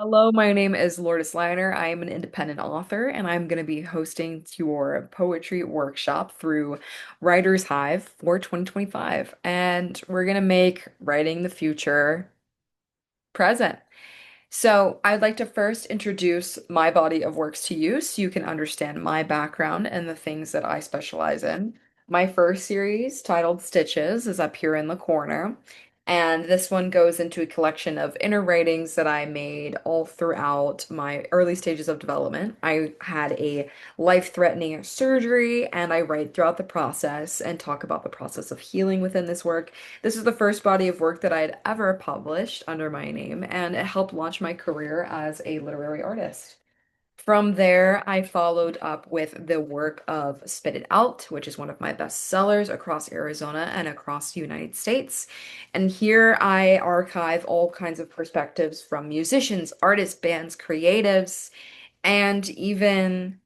Hello, my name is Lourdes Leiner. I am an independent author, and I'm going to be hosting your poetry workshop through Writers Hive for 2025. And we're going to make writing the future present. So, I'd like to first introduce my body of works to you so you can understand my background and the things that I specialize in. My first series, titled Stitches, is up here in the corner. And this one goes into a collection of inner writings that I made all throughout my early stages of development. I had a life-threatening surgery, and I write throughout the process and talk about the process of healing within this work. This is the first body of work that I had ever published under my name, and it helped launch my career as a literary artist. From there, I followed up with the work of Spit It Out, which is one of my best sellers across Arizona and across the United States. And here I archive all kinds of perspectives from musicians, artists, bands, creatives, and even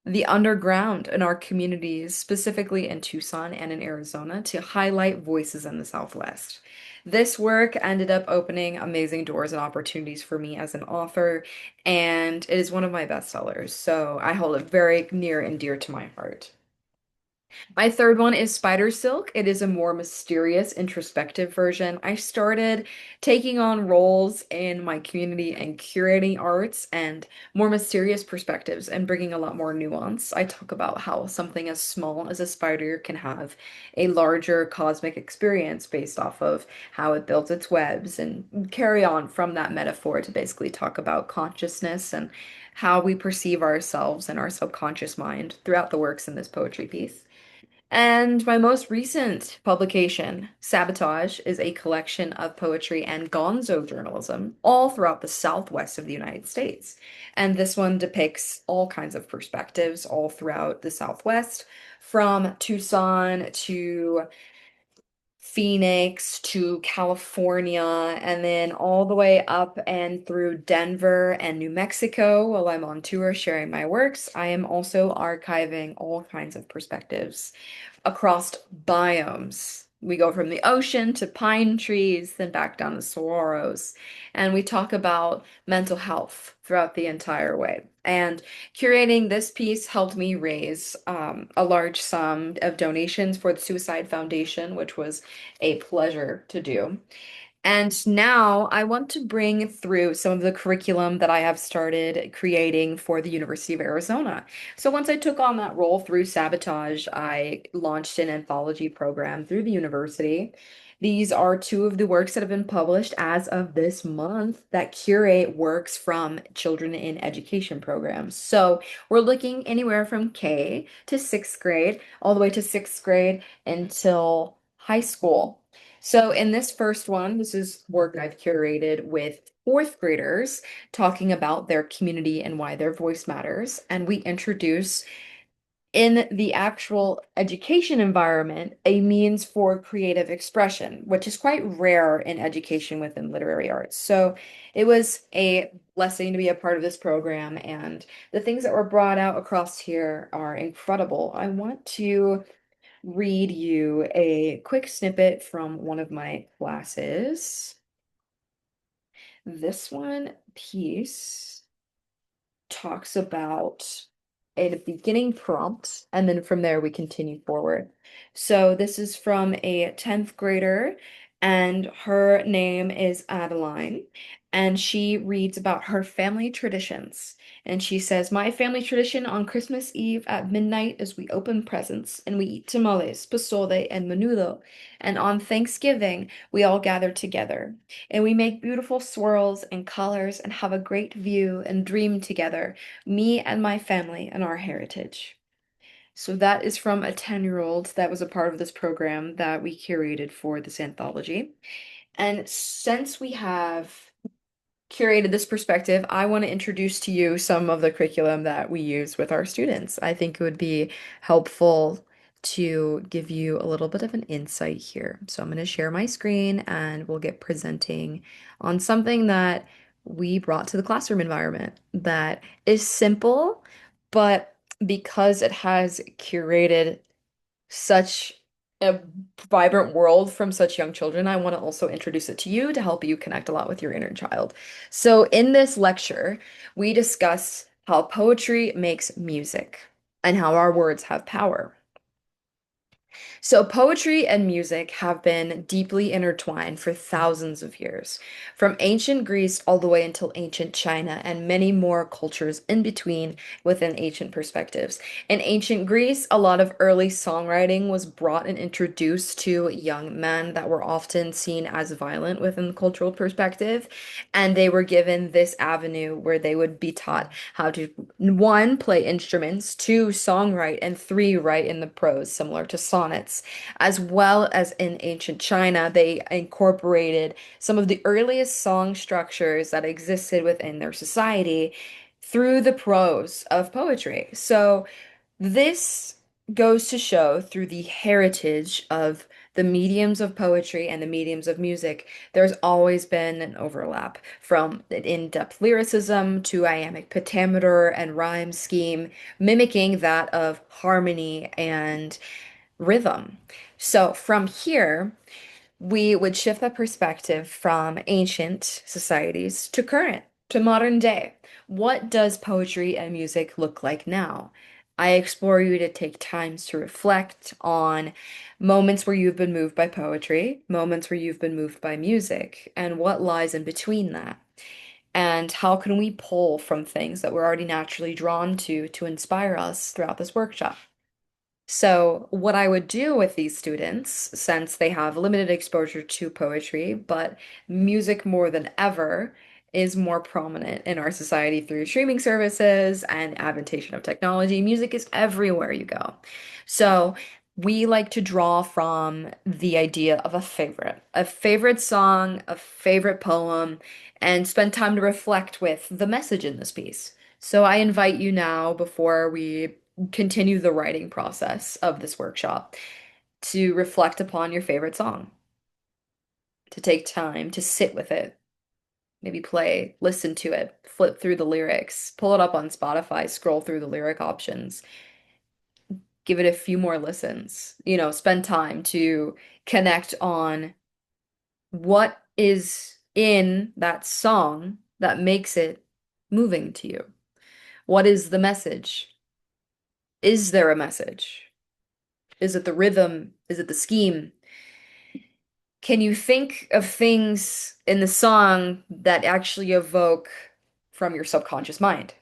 the underground in our communities, specifically in Tucson and in Arizona, to highlight voices in the Southwest. This work ended up opening amazing doors and opportunities for me as an author, and it is one of my bestsellers, so I hold it very near and dear to my heart. My third one is Spider Silk. It is a more mysterious, introspective version. I started taking on roles in my community and curating arts and more mysterious perspectives and bringing a lot more nuance. I talk about how something as small as a spider can have a larger cosmic experience based off of how it builds its webs and carry on from that metaphor to basically talk about consciousness and how we perceive ourselves and our subconscious mind throughout the works in this poetry piece. And my most recent publication, Sabotage, is a collection of poetry and gonzo journalism all throughout the southwest of the United States. And this one depicts all kinds of perspectives all throughout the southwest, from Tucson to Phoenix to California, and then all the way up and through Denver and New Mexico while I'm on tour sharing my works. I am also archiving all kinds of perspectives across biomes. We go from the ocean to pine trees, then back down to saguaros. And we talk about mental health throughout the entire way. And curating this piece helped me raise a large sum of donations for the Suicide Foundation, which was a pleasure to do. And now I want to bring through some of the curriculum that I have started creating for the University of Arizona. So once I took on that role through Sabotage, I launched an anthology program through the university. These are two of the works that have been published as of this month that curate works from children in education programs. So we're looking anywhere from K to sixth grade, all the way to sixth grade until high school. So in this first one, this is work I've curated with fourth graders talking about their community and why their voice matters. And we introduce in the actual education environment a means for creative expression, which is quite rare in education within literary arts. So it was a blessing to be a part of this program, and the things that were brought out across here are incredible. I want to read you a quick snippet from one of my classes. This one piece talks about a beginning prompt, and then from there we continue forward. So this is from a 10th grader, and her name is Adeline, and she reads about her family traditions. And she says, my family tradition on Christmas Eve at midnight is we open presents and we eat tamales, pozole, and menudo. And on Thanksgiving, we all gather together and we make beautiful swirls and colors and have a great view and dream together, me and my family and our heritage. So that is from a 10-year-old that was a part of this program that we curated for this anthology. And since we have curated this perspective, I want to introduce to you some of the curriculum that we use with our students. I think it would be helpful to give you a little bit of an insight here. So I'm going to share my screen and we'll get presenting on something that we brought to the classroom environment that is simple, but because it has curated such a vibrant world from such young children, I want to also introduce it to you to help you connect a lot with your inner child. So, in this lecture, we discuss how poetry makes music and how our words have power. So, poetry and music have been deeply intertwined for thousands of years, from ancient Greece all the way until ancient China, and many more cultures in between within ancient perspectives. In ancient Greece, a lot of early songwriting was brought and introduced to young men that were often seen as violent within the cultural perspective, and they were given this avenue where they would be taught how to, one, play instruments, two, songwrite, and three, write in the prose, similar to sonnets. As well as in ancient China, they incorporated some of the earliest song structures that existed within their society through the prose of poetry. So this goes to show through the heritage of the mediums of poetry and the mediums of music, there's always been an overlap from in-depth lyricism to iambic pentameter and rhyme scheme, mimicking that of harmony and rhythm. So from here, we would shift that perspective from ancient societies to current, to modern day. What does poetry and music look like now? I explore you to take times to reflect on moments where you've been moved by poetry, moments where you've been moved by music, and what lies in between that. And how can we pull from things that we're already naturally drawn to inspire us throughout this workshop? So, what I would do with these students, since they have limited exposure to poetry, but music more than ever is more prominent in our society through streaming services and adaptation of technology. Music is everywhere you go. So, we like to draw from the idea of a favorite song, a favorite poem, and spend time to reflect with the message in this piece. So, I invite you now, before we continue the writing process of this workshop, to reflect upon your favorite song, to take time to sit with it, maybe play, listen to it, flip through the lyrics, pull it up on Spotify, scroll through the lyric options, give it a few more listens, spend time to connect on what is in that song that makes it moving to you. What is the message? Is there a message? Is it the rhythm? Is it the scheme? Can you think of things in the song that actually evoke from your subconscious mind?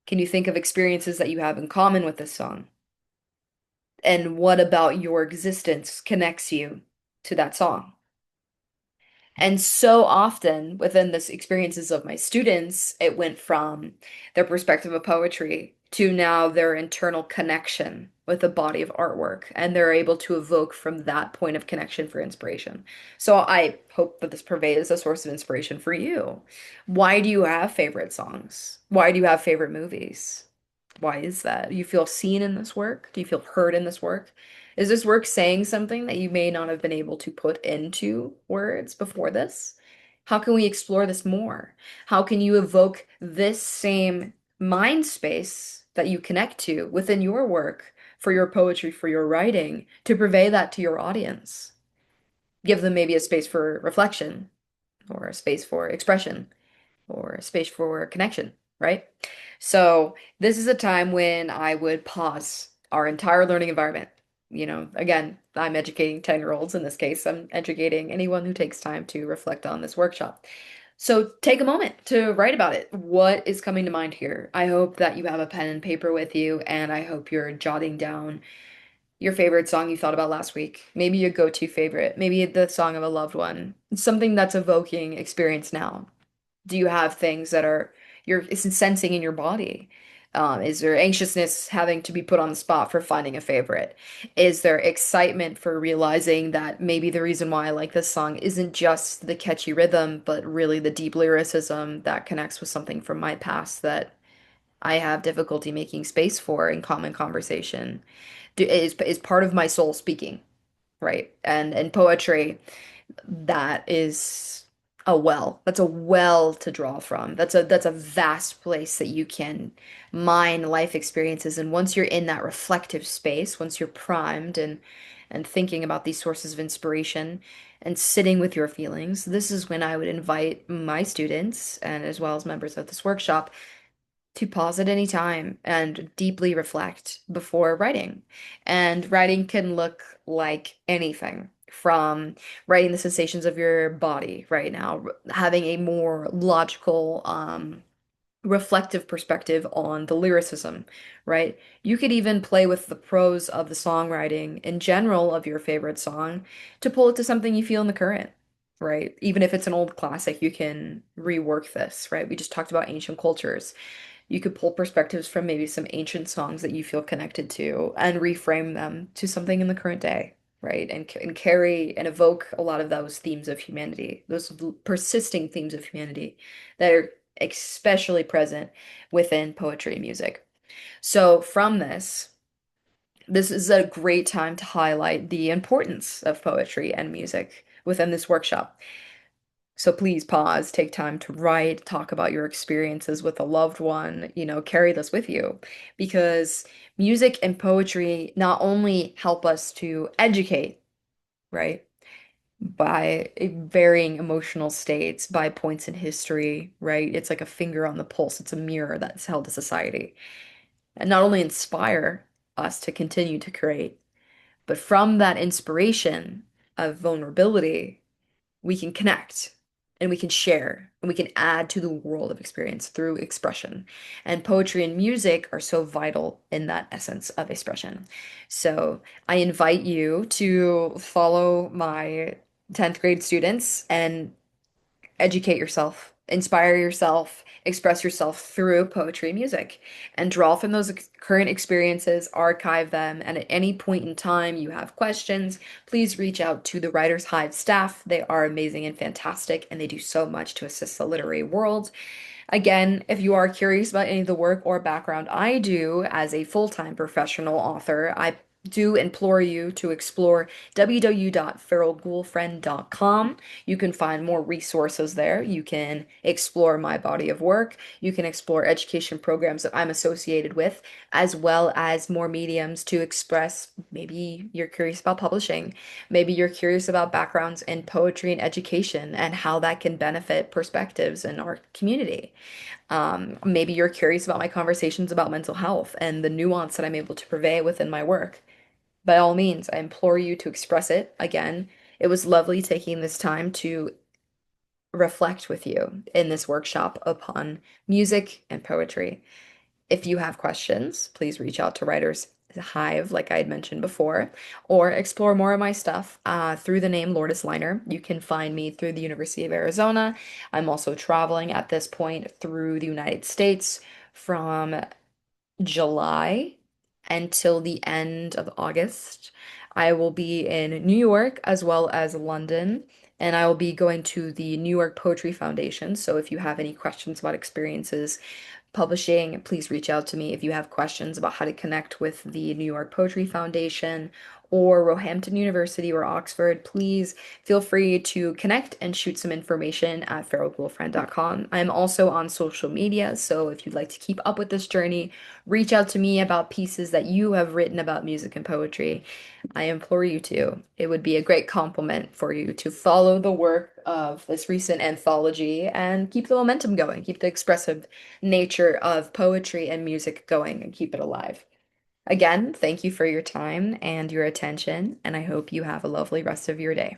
Can you think of experiences that you have in common with this song? And what about your existence connects you to that song? And so often within this experiences of my students, it went from their perspective of poetry to now their internal connection with a body of artwork, and they're able to evoke from that point of connection for inspiration. So I hope that this purveys a source of inspiration for you. Why do you have favorite songs? Why do you have favorite movies? Why is that? Do you feel seen in this work? Do you feel heard in this work? Is this work saying something that you may not have been able to put into words before this? How can we explore this more? How can you evoke this same mind space that you connect to within your work for your poetry, for your writing, to purvey that to your audience? Give them maybe a space for reflection, or a space for expression, or a space for connection, right? So this is a time when I would pause our entire learning environment. Again, I'm educating 10-year-olds in this case. I'm educating anyone who takes time to reflect on this workshop. So take a moment to write about it. What is coming to mind here? I hope that you have a pen and paper with you, and I hope you're jotting down your favorite song you thought about last week. Maybe your go-to favorite. Maybe the song of a loved one. Something that's evoking experience now. Do you have things that are you're sensing in your body? Is there anxiousness having to be put on the spot for finding a favorite? Is there excitement for realizing that maybe the reason why I like this song isn't just the catchy rhythm, but really the deep lyricism that connects with something from my past that I have difficulty making space for in common conversation? Is part of my soul speaking, right? And poetry, that is a well. That's a well to draw from. That's a vast place that you can mine life experiences. And once you're in that reflective space, once you're primed and and thinking about these sources of inspiration and sitting with your feelings, this is when I would invite my students and as well as members of this workshop to pause at any time and deeply reflect before writing. And writing can look like anything from writing the sensations of your body right now, having a more logical, reflective perspective on the lyricism, right? You could even play with the prose of the songwriting in general of your favorite song to pull it to something you feel in the current, right? Even if it's an old classic, you can rework this, right? We just talked about ancient cultures. You could pull perspectives from maybe some ancient songs that you feel connected to and reframe them to something in the current day, right? And carry and evoke a lot of those themes of humanity, those persisting themes of humanity that are especially present within poetry and music. So from this is a great time to highlight the importance of poetry and music within this workshop. So please pause, take time to write, talk about your experiences with a loved one, carry this with you because music and poetry not only help us to educate, right? By varying emotional states, by points in history, right? It's like a finger on the pulse. It's a mirror that's held to society. And not only inspire us to continue to create, but from that inspiration of vulnerability, we can connect and we can share and we can add to the world of experience through expression. And poetry and music are so vital in that essence of expression. So I invite you to follow my 10th grade students and educate yourself, inspire yourself, express yourself through poetry and music, and draw from those current experiences, archive them, and at any point in time you have questions, please reach out to the Writers Hive staff. They are amazing and fantastic, and they do so much to assist the literary world. Again, if you are curious about any of the work or background I do as a full-time professional author, I do implore you to explore www.feralghoulfriend.com. You can find more resources there. You can explore my body of work. You can explore education programs that I'm associated with, as well as more mediums to express. Maybe you're curious about publishing. Maybe you're curious about backgrounds in poetry and education and how that can benefit perspectives in our community. Maybe you're curious about my conversations about mental health and the nuance that I'm able to purvey within my work. By all means, I implore you to express it. Again, it was lovely taking this time to reflect with you in this workshop upon music and poetry. If you have questions, please reach out to Writers Hive, like I had mentioned before, or explore more of my stuff through the name Lourdes Leiner. You can find me through the University of Arizona. I'm also traveling at this point through the United States from July until the end of August. I will be in New York as well as London, and I will be going to the New York Poetry Foundation. So if you have any questions about experiences publishing, please reach out to me if you have questions about how to connect with the New York Poetry Foundation or Roehampton University or Oxford. Please feel free to connect and shoot some information at feralghoulfriend.com. I'm also on social media, so if you'd like to keep up with this journey, reach out to me about pieces that you have written about music and poetry. I implore you to. It would be a great compliment for you to follow the work of this recent anthology and keep the momentum going, keep the expressive nature of poetry and music going, and keep it alive. Again, thank you for your time and your attention, and I hope you have a lovely rest of your day.